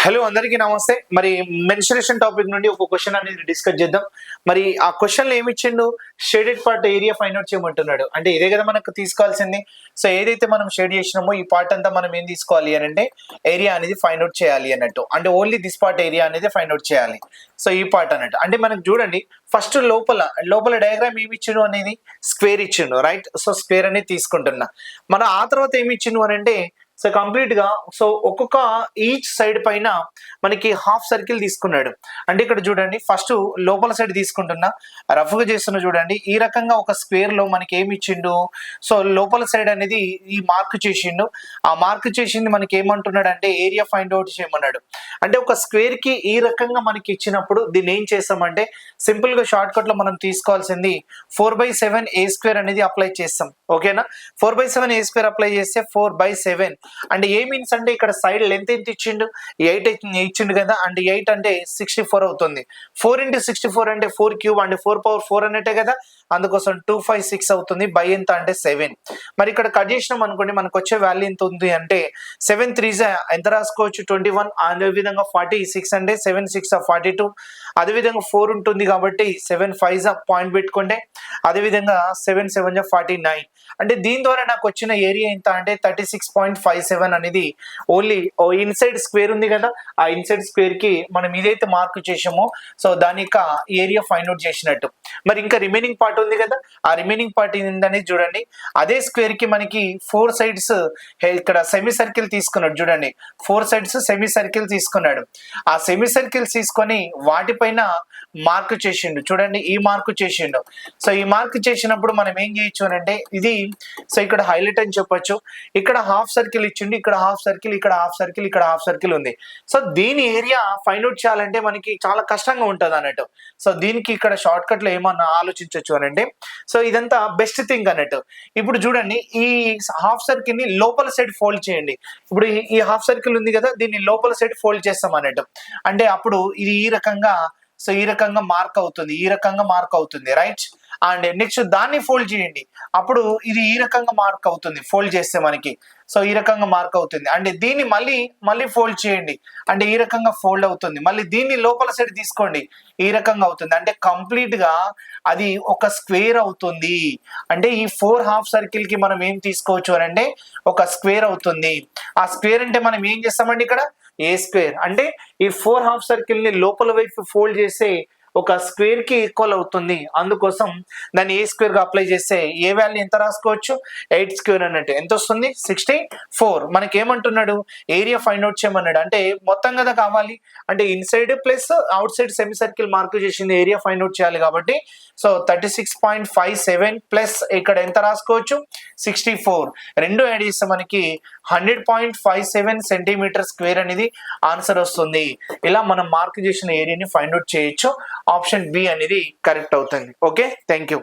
Hello అందరికీ నమస్తే. మరి మెన్సురేషన్ టాపిక్ నుండి ఒక క్వశ్చన్ అనేది డిస్కస్ చేద్దాం. మరి ఆ క్వశ్చన్లో ఏమి ఇచ్చిండు, shaded part area find out చేయమంటున్నాడు. అంటే ఇదే కదా మనకు తీసుకోవాల్సింది. సో ఏదైతే మనం షేడ్ చేసినామో ఈ పార్ట్ అంతా మనం ఏం తీసుకోవాలి అని అంటే ఏరియా అనేది ఫైండ్ అవుట్ చేయాలి అన్నట్టు. అంటే ఓన్లీ దిస్ పార్ట్ ఏరియా అనేది ఫైండ్ అవుట్ చేయాలి. సో ఈ పార్ట్ అన్నట్టు. అంటే మనకు చూడండి, ఫస్ట్ లోపల డయాగ్రామ్ ఏమి ఇచ్చిండు అనేది స్క్వేర్ ఇచ్చిండు, రైట్. సో స్క్వేర్ అనేది తీసుకుంటున్నా. మన ఆ తర్వాత ఏమి ఇచ్చిండు అని అంటే సో కంప్లీట్ గా సో ఒక్కొక్క ఈచ్ సైడ్ పైన మనకి హాఫ్ సర్కిల్ తీసుకున్నాడు. అంటే ఇక్కడ చూడండి, ఫస్ట్ లోపల సైడ్ తీసుకుంటున్నా, రఫ్ గా చేస్తున్నా చూడండి. ఈ రకంగా ఒక స్క్వేర్ లో మనకి ఏమి ఇచ్చిండు, సో లోపల సైడ్ అనేది ఈ మార్క్ చేసిండు. ఆ మార్క్ చేసింది మనకి ఏమంటున్నాడు అంటే ఏరియా ఫైండ్ అవుట్ చేయమన్నాడు. అంటే ఒక స్క్వేర్ కి ఈ రకంగా మనకి ఇచ్చినప్పుడు దీన్ని ఏం చేస్తామంటే సింపుల్ గా షార్ట్ కట్ లో మనం తీసుకోవాల్సింది 4/7 ఏ స్క్వేర్ అనేది అప్లై చేస్తాం. ఓకేనా, 4/7 ఏ స్క్వేర్ అప్లై చేస్తే 4/7 అంటే ఏ మీన్స్ అంటే ఇక్కడ సైడ్ లెంత్ ఎంత ఇచ్చిండు, 8 ఇచ్చిండు కదా. అంటే 8 అంటే 64 అవుతుంది. 4 × 64 అంటే 4 క్యూబ్ అంటే 4/4 అన్నట్టే కదా. అందుకోసం 256 అవుతుంది. బై ఎంత అంటే 7. మరి ఇక్కడ కట్ చేసినాం అనుకోండి, మనకు వచ్చే వాల్యూ ఎంత ఉంది అంటే 7 3 ఎంత రాసుకోవచ్చు 21. అదే విధంగా 46 అంటే 7 6 42. అదే విధంగా 4 ఉంటుంది కాబట్టి 7 5 పాయింట్ పెట్టుకోండి. అదే విధంగా 7 7 49. అంటే దీని ద్వారా నాకు వచ్చిన ఏరియా ఎంత అంటే 36.57 అనేది ఓన్లీ ఇన్సైడ్ స్క్వేర్ ఉంది కదా, ఆ ఇన్సైడ్ స్క్వేర్ కి మనం ఇదైతే మార్క్ చేసామో సో దాని యొక్క ఏరియా ఫైండ్ అవుట్ చేసినట్టు. మరి ఇంకా రిమైనింగ్ పార్ట్ ఉంది కదా, ఆ రిమైనింగ్ పార్ట్ ఏంటనేది చూడండి. అదే స్క్వేర్ కి మనకి 4 సైడ్స్ ఇక్కడ సెమీ సర్కిల్ తీసుకున్నాడు చూడండి. 4 సైడ్స్ సెమీ సర్కిల్ తీసుకున్నాడు. ఆ సెమీ సర్కిల్స్ తీసుకొని వాటిపైన మార్క్ చేసిండు చూడండి. ఈ మార్క్ చేసిండు. సో ఈ మార్క్ చేసినప్పుడు మనం ఏం చేయొచ్చు అని అంటే ఇది సో ఇక్కడ హైలైట్ అని చెప్పొచ్చు. ఇక్కడ హాఫ్ సర్కిల్ ఇచ్చిండు, ఇక్కడ హాఫ్ సర్కిల్, ఇక్కడ హాఫ్ సర్కిల్, ఇక్కడ హాఫ్ సర్కిల్ ఉంది. సో దీని ఏరియా ఫైండ్ అవుట్ చేయాలంటే మనకి చాలా కష్టంగా ఉంటుంది అన్నట్టు. సో దీనికి ఇక్కడ షార్ట్ కట్ లో ఏమన్నా ఆలోచించవచ్చు అని అంటే సో ఇదంతా బెస్ట్ థింగ్ అన్నట్టు. ఇప్పుడు చూడండి, ఈ హాఫ్ సర్కిల్ ని లోపల సైడ్ ఫోల్డ్ చేయండి. ఇప్పుడు ఈ హాఫ్ సర్కిల్ ఉంది కదా, దీన్ని లోపల సైడ్ ఫోల్డ్ చేస్తాం అన్నట్టు. అంటే అప్పుడు ఇది ఈ రకంగా సో ఈ రకంగా మార్క్ అవుతుంది, ఈ రకంగా మార్క్ అవుతుంది, రైట్. అండ్ నెక్స్ట్ దాన్ని ఫోల్డ్ చేయండి, అప్పుడు ఇది ఈ రకంగా మార్క్ అవుతుంది ఫోల్డ్ చేస్తే మనకి. సో ఈ రకంగా మార్క్ అవుతుంది. అంటే దీన్ని మళ్ళీ ఫోల్డ్ చేయండి, అంటే ఈ రకంగా ఫోల్డ్ అవుతుంది. మళ్ళీ దీన్ని లోపల సైడ్ తీసుకోండి, ఈ రకంగా అవుతుంది. అంటే కంప్లీట్ గా అది ఒక స్క్వేర్ అవుతుంది. అంటే ఈ 4 హాఫ్ సర్కిల్ కి మనం ఏం తీసుకోవచ్చు అని అంటే ఒక స్క్వేర్ అవుతుంది. ఆ స్క్వేర్ అంటే మనం ఏం చేస్తామండి ఇక్కడ ఏ స్క్వేర్ అంటే ఈ 4 హాఫ్ సర్కిల్ ని లోపల వైపు ఫోల్డ్ చేస్తే ఒక స్క్వేర్ కి ఈక్వల్ అవుతుంది. అందుకోసం దాన్ని ఏ స్క్వేర్ గా అప్లై చేస్తే ఏ వాల్యూ ఎంత రాసుకోవచ్చు 8 స్క్వేర్ అన్నట్టు. ఎంత వస్తుంది 64. మనకి ఏమంటున్నాడు ఏరియా ఫైండ్ అవుట్ చేయమన్నాడు. అంటే మొత్తం కదా కావాలి, అంటే inside plus out side semi circle mark చేసింది ఏరియా ఫైండ్ అవుట్ చేయాలి కాబట్టి సో 36.57 ప్లస్ ఇక్కడ ఎంత రాసుకోవచ్చు 64. రెండు యాడ్ చేస్తే మనకి 100.57 సెంటీమీటర్ స్క్వేర్ అనేది ఆన్సర్ వస్తుంది. ఇలా మనం మార్క్ చేసిన ఏరియాని ఫైండ్ అవుట్ చేయొచ్చు. ఆప్షన్ బి అనేది కరెక్ట్ అవుతుంది. Okay, thank you.